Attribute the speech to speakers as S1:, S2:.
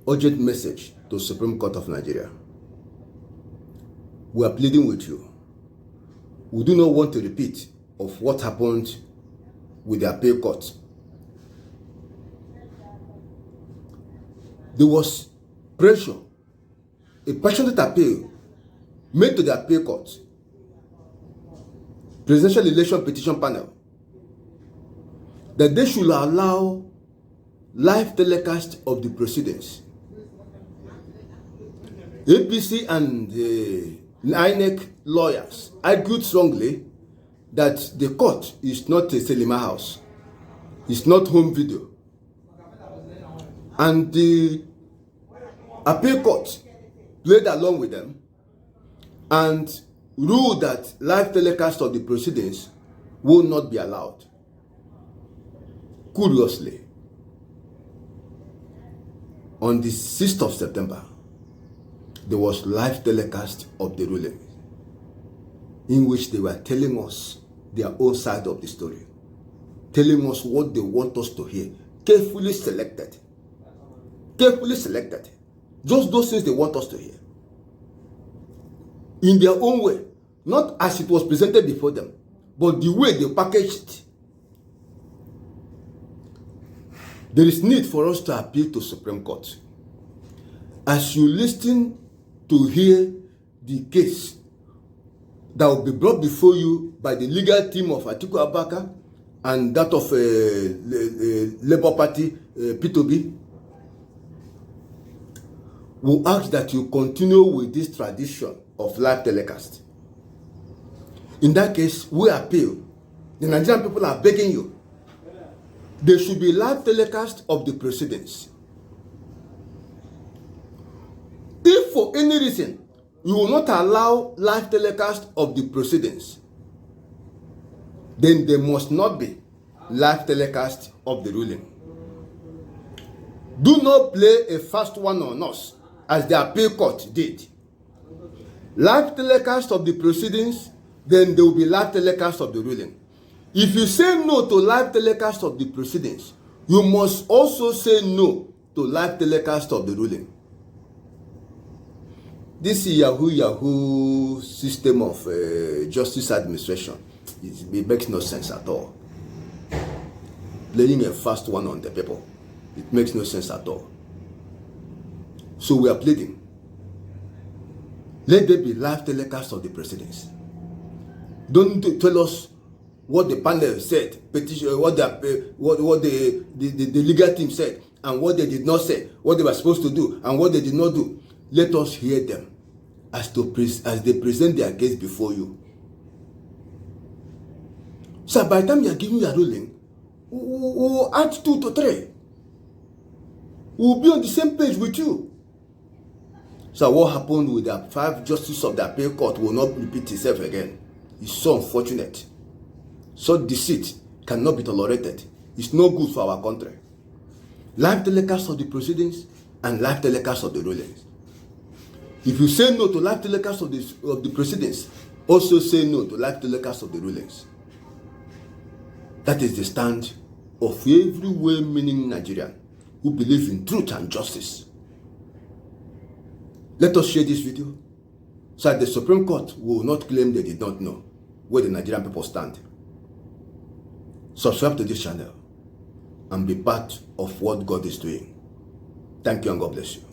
S1: urgent message to Supreme Court of Nigeria. We are pleading with you. We do not want a repeat of what happened with the appeal court. There was pressure, a passionate appeal made to the appeal court, presidential election petition panel, that they should allow live telecast of the proceedings. APC and INEC lawyers argued strongly that the court is not a cinema house, it's not home video, and the appeal court played along with them and ruled that live telecast of the proceedings will not be allowed. Curiously, on the 6th of September, there was live telecast of the ruling, in which they were telling us their own side of the story, telling us what they want us to hear, carefully selected, just those things they want us to hear, in their own way, not as it was presented before them, but the way they packaged it. There is need for us to appeal to Supreme Court. As you listen to hear the case that will be brought before you by the legal team of Atiku and that of Labour Party, P2B, we ask that you continue with this tradition of live telecast. In that case, we appeal. The Nigerian people are begging you. There should be live telecast of the proceedings. If for any reason you will not allow live telecast of the proceedings, then there must not be live telecast of the ruling. Do not play a fast one on us, as the appeal court did. Live telecast of the proceedings, then there will be live telecast of the ruling. If you say no to live telecast of the proceedings, you must also say no to live telecast of the ruling. This Yahoo system of justice administration, it makes no sense at all. Playing a fast one on the people, it makes no sense at all. So we are pleading. Let there be live telecast of the proceedings. Don't tell us what the panel said, petition, what the legal team said, and what they did not say, what they were supposed to do, and what they did not do. Let us hear them as they present their case before you. So by the time you are giving your ruling, we'll add 2 to 3. We'll be on the same page with you. So what happened with the 5 justices of the appeal court will not repeat itself again. It's so unfortunate. So deceit cannot be tolerated. It's no good for our country. Live telecast of the proceedings and live telecast of the rulings. If you say no to live telecast of the proceedings, also say no to live telecast of the rulings. That is the stand of every well-meaning Nigerian who believes in truth and justice. Let us share this video so that the Supreme Court will not claim they did not know where the Nigerian people stand. Subscribe to this channel and be part of what God is doing. Thank you and God bless you.